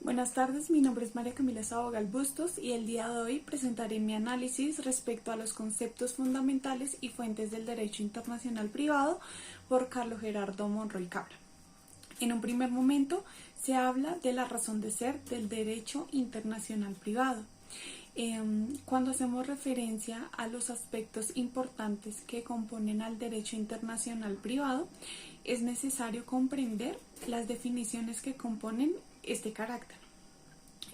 Buenas tardes, mi nombre es María Camila Sabogal Bustos y el día de hoy presentaré mi análisis respecto a los conceptos fundamentales y fuentes del derecho internacional privado por Carlos Gerardo Monroy Cabra. En un primer momento se habla de la razón de ser del derecho internacional privado. Cuando hacemos referencia a los aspectos importantes que componen al derecho internacional privado, es necesario comprender las definiciones que componen este carácter.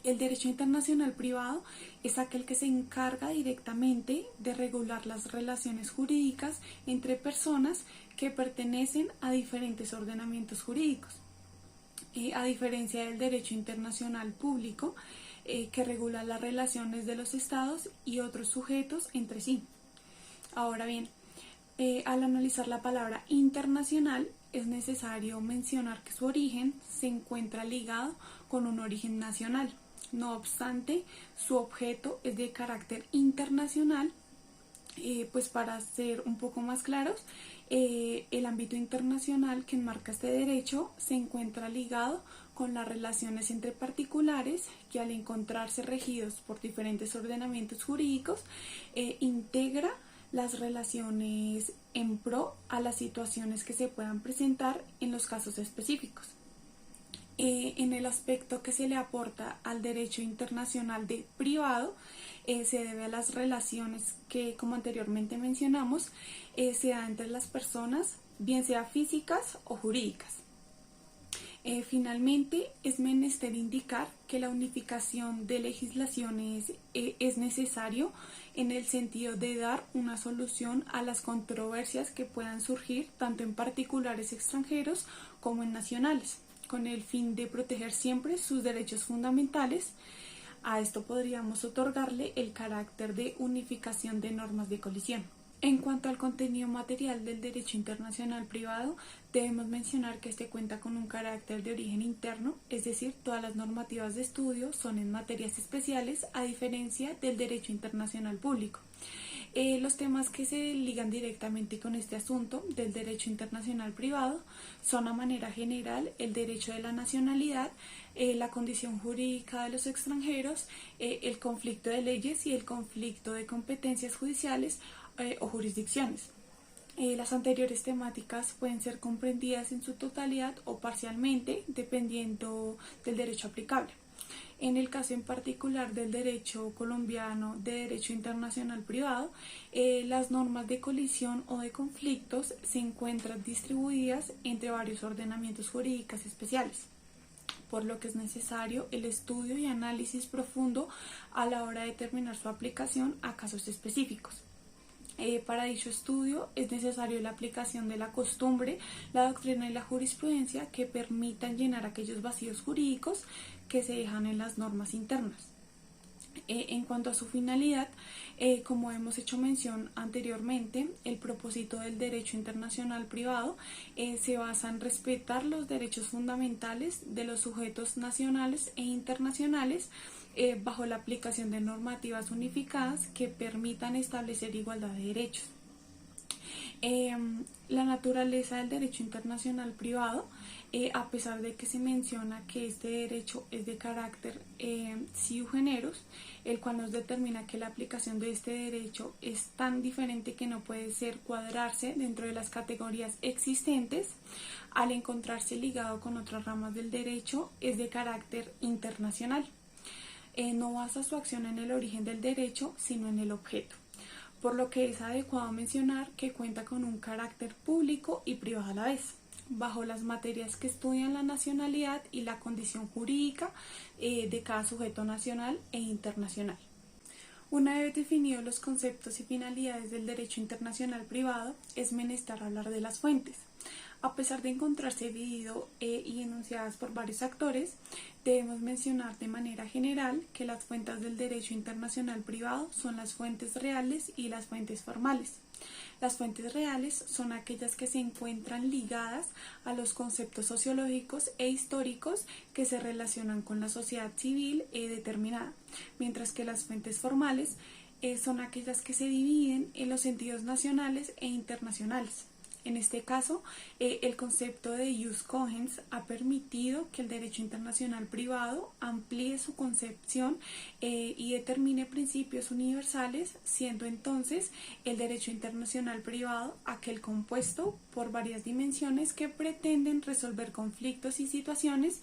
El derecho internacional privado es aquel que se encarga directamente de regular las relaciones jurídicas entre personas que pertenecen a diferentes ordenamientos jurídicos. A diferencia del derecho internacional público, que regula las relaciones de los estados y otros sujetos entre sí. Ahora bien, al analizar la palabra internacional, es necesario mencionar que su origen se encuentra ligado con un origen nacional. No obstante, su objeto es de carácter internacional. Pues para ser un poco más claros, el ámbito internacional que enmarca este derecho se encuentra ligado con las relaciones entre particulares que, al encontrarse regidos por diferentes ordenamientos jurídicos, integra las relaciones en pro a las situaciones que se puedan presentar en los casos específicos. En el aspecto que se le aporta al derecho internacional de privado, se debe a las relaciones que, como anteriormente mencionamos, se da entre las personas, bien sea físicas o jurídicas. Finalmente, es menester indicar que la unificación de legislaciones es necesario en el sentido de dar una solución a las controversias que puedan surgir tanto en particulares extranjeros como en nacionales, con el fin de proteger siempre sus derechos fundamentales. A esto podríamos otorgarle el carácter de unificación de normas de colisión. En cuanto al contenido material del derecho internacional privado, debemos mencionar que este cuenta con un carácter de origen interno, es decir, todas las normativas de estudio son en materias especiales, a diferencia del derecho internacional público. Los temas que se ligan directamente con este asunto del derecho internacional privado son, a manera general, el derecho de la nacionalidad, la condición jurídica de los extranjeros, el conflicto de leyes y el conflicto de competencias judiciales o jurisdicciones. Las anteriores temáticas pueden ser comprendidas en su totalidad o parcialmente, dependiendo del derecho aplicable. En el caso en particular del derecho colombiano de derecho internacional privado, las normas de colisión o de conflictos se encuentran distribuidas entre varios ordenamientos jurídicos especiales, por lo que es necesario el estudio y análisis profundo a la hora de determinar su aplicación a casos específicos. Para dicho estudio es necesario la aplicación de la costumbre, la doctrina y la jurisprudencia que permitan llenar aquellos vacíos jurídicos que se dejan en las normas internas. En cuanto a su finalidad, como hemos hecho mención anteriormente, el propósito del derecho internacional privado se basa en respetar los derechos fundamentales de los sujetos nacionales e internacionales bajo la aplicación de normativas unificadas que permitan establecer igualdad de derechos. La naturaleza del derecho internacional privado, a pesar de que se menciona que este derecho es de carácter siu generis, el cual nos determina que la aplicación de este derecho es tan diferente que no puede ser cuadrarse dentro de las categorías existentes, al encontrarse ligado con otras ramas del derecho, es de carácter internacional. No basa su acción en el origen del derecho, sino en el objeto, por lo que es adecuado mencionar que cuenta con un carácter público y privado a la vez, bajo las materias que estudian la nacionalidad y la condición jurídica de cada sujeto nacional e internacional. Una vez definidos los conceptos y finalidades del derecho internacional privado, es menester hablar de las fuentes. A pesar de encontrarse dividido y enunciadas por varios actores, debemos mencionar de manera general que las fuentes del derecho internacional privado son las fuentes reales y las fuentes formales. Las fuentes reales son aquellas que se encuentran ligadas a los conceptos sociológicos e históricos que se relacionan con la sociedad civil determinada, mientras que las fuentes formales son aquellas que se dividen en los sentidos nacionales e internacionales. En este caso, el concepto de jus cogens ha permitido que el derecho internacional privado amplíe su concepción y determine principios universales, siendo entonces el derecho internacional privado aquel compuesto por varias dimensiones que pretenden resolver conflictos y situaciones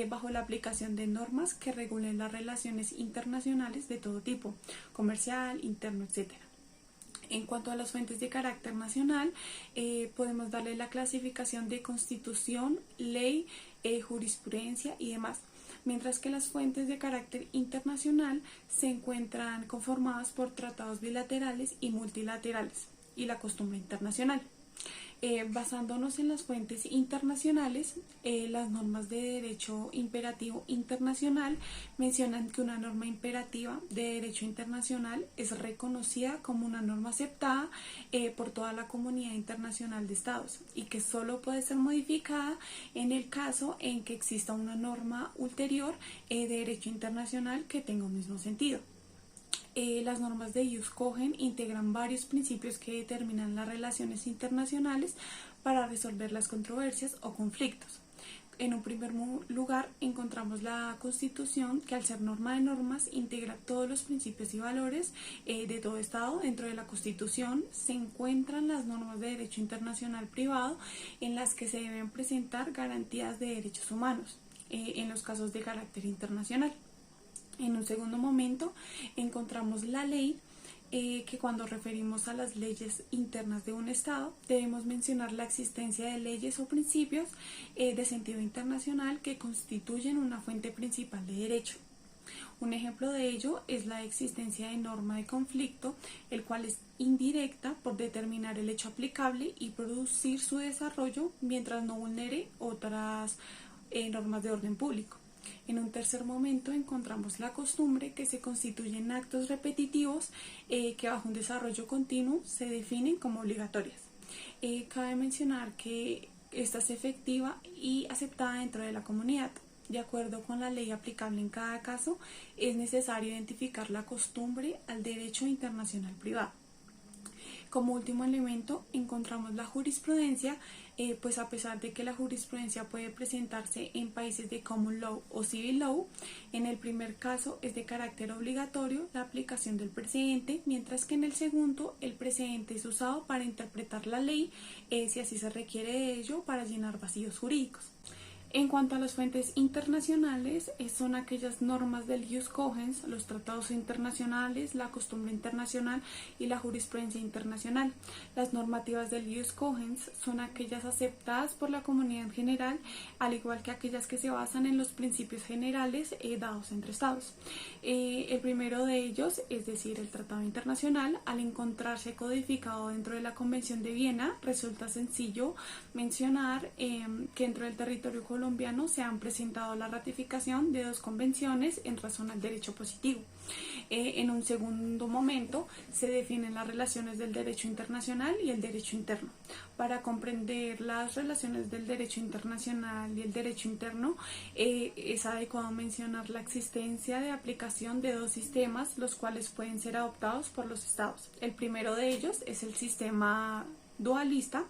bajo la aplicación de normas que regulen las relaciones internacionales de todo tipo, comercial, interno, etc. En cuanto a las fuentes de carácter nacional, podemos darle la clasificación de constitución, ley, jurisprudencia y demás, mientras que las fuentes de carácter internacional se encuentran conformadas por tratados bilaterales y multilaterales y la costumbre internacional. Basándonos en las fuentes internacionales, las normas de derecho imperativo internacional mencionan que una norma imperativa de derecho internacional es reconocida como una norma aceptada por toda la comunidad internacional de estados y que solo puede ser modificada en el caso en que exista una norma ulterior de derecho internacional que tenga un mismo sentido. Las normas de jus cogens integran varios principios que determinan las relaciones internacionales para resolver las controversias o conflictos. En un primer lugar encontramos la Constitución, que al ser norma de normas integra todos los principios y valores de todo Estado. Dentro de la Constitución se encuentran las normas de derecho internacional privado en las que se deben presentar garantías de derechos humanos en los casos de carácter internacional. En un segundo momento encontramos la ley, que cuando referimos a las leyes internas de un Estado debemos mencionar la existencia de leyes o principios de sentido internacional que constituyen una fuente principal de derecho. Un ejemplo de ello es la existencia de norma de conflicto, el cual es indirecta por determinar el hecho aplicable y producir su desarrollo mientras no vulnere otras normas de orden público. En un tercer momento encontramos la costumbre, que se constituye en actos repetitivos que bajo un desarrollo continuo se definen como obligatorias. Cabe mencionar que esta es efectiva y aceptada dentro de la comunidad. De acuerdo con la ley aplicable en cada caso, es necesario identificar la costumbre al derecho internacional privado. Como último elemento encontramos la jurisprudencia, pues a pesar de que la jurisprudencia puede presentarse en países de common law o civil law, en el primer caso es de carácter obligatorio la aplicación del precedente, mientras que en el segundo el precedente es usado para interpretar la ley, si así se requiere de ello, para llenar vacíos jurídicos. En cuanto a las fuentes internacionales, son aquellas normas del jus cogens, los tratados internacionales, la costumbre internacional y la jurisprudencia internacional. Las normativas del jus cogens son aquellas aceptadas por la comunidad en general, al igual que aquellas que se basan en los principios generales dados entre estados. El primero de ellos, es decir, el tratado internacional, al encontrarse codificado dentro de la Convención de Viena, resulta sencillo mencionar que dentro del territorio colombiano se han presentado la ratificación de 2 convenciones en razón al derecho positivo. En un segundo momento se definen las relaciones del derecho internacional y el derecho interno. Para comprender las relaciones del derecho internacional y el derecho interno, es adecuado mencionar la existencia de aplicación de 2 sistemas, los cuales pueden ser adoptados por los estados. El primero de ellos es el sistema dualista,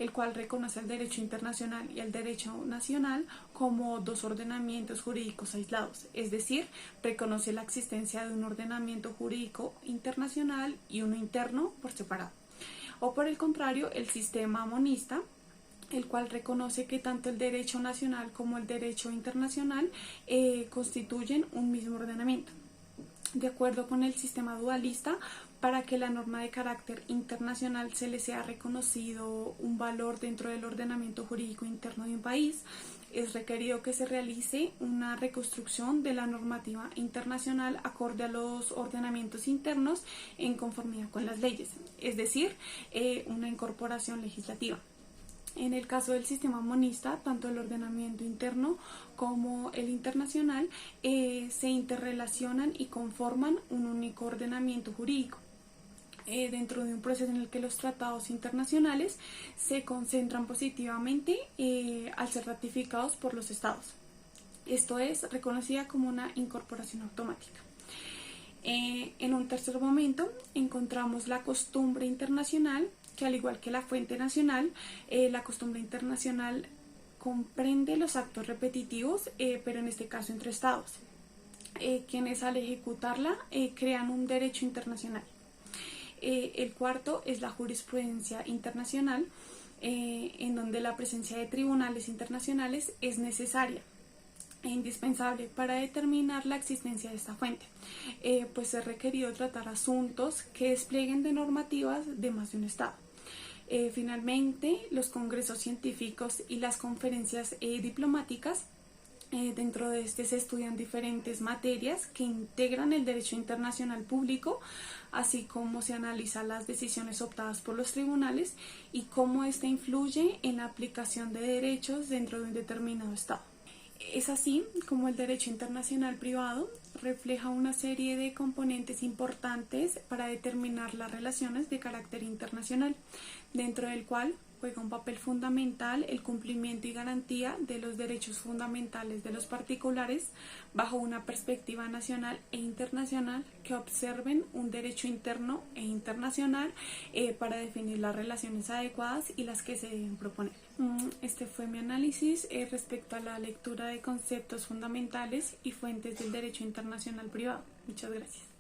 el cual reconoce el derecho internacional y el derecho nacional como 2 ordenamientos jurídicos aislados, es decir, reconoce la existencia de un ordenamiento jurídico internacional y uno interno por separado. O por el contrario, el sistema monista, el cual reconoce que tanto el derecho nacional como el derecho internacional constituyen un mismo ordenamiento. De acuerdo con el sistema dualista, para que la norma de carácter internacional se le sea reconocido un valor dentro del ordenamiento jurídico interno de un país, es requerido que se realice una reconstrucción de la normativa internacional acorde a los ordenamientos internos en conformidad con las leyes, es decir, una incorporación legislativa. En el caso del sistema monista, tanto el ordenamiento interno como el internacional se interrelacionan y conforman un único ordenamiento jurídico. Dentro de un proceso en el que los tratados internacionales se concentran positivamente al ser ratificados por los estados. Esto es reconocida como una incorporación automática. En un tercer momento encontramos la costumbre internacional, que al igual que la fuente nacional, la costumbre internacional comprende los actos repetitivos, pero en este caso entre estados, quienes al ejecutarla crean un derecho internacional. El cuarto es la jurisprudencia internacional, en donde la presencia de tribunales internacionales es necesaria e indispensable para determinar la existencia de esta fuente, pues es requerido tratar asuntos que desplieguen de normativas de más de un estado. Finalmente, los congresos científicos y las conferencias diplomáticas, dentro de este se estudian diferentes materias que integran el derecho internacional público, así como se analizan las decisiones optadas por los tribunales y cómo ésta influye en la aplicación de derechos dentro de un determinado estado. Es así como el derecho internacional privado refleja una serie de componentes importantes para determinar las relaciones de carácter internacional, dentro del cual juega un papel fundamental el cumplimiento y garantía de los derechos fundamentales de los particulares bajo una perspectiva nacional e internacional que observen un derecho interno e internacional para definir las relaciones adecuadas y las que se deben proponer. Este fue mi análisis respecto a la lectura de conceptos fundamentales y fuentes del derecho internacional privado. Muchas gracias.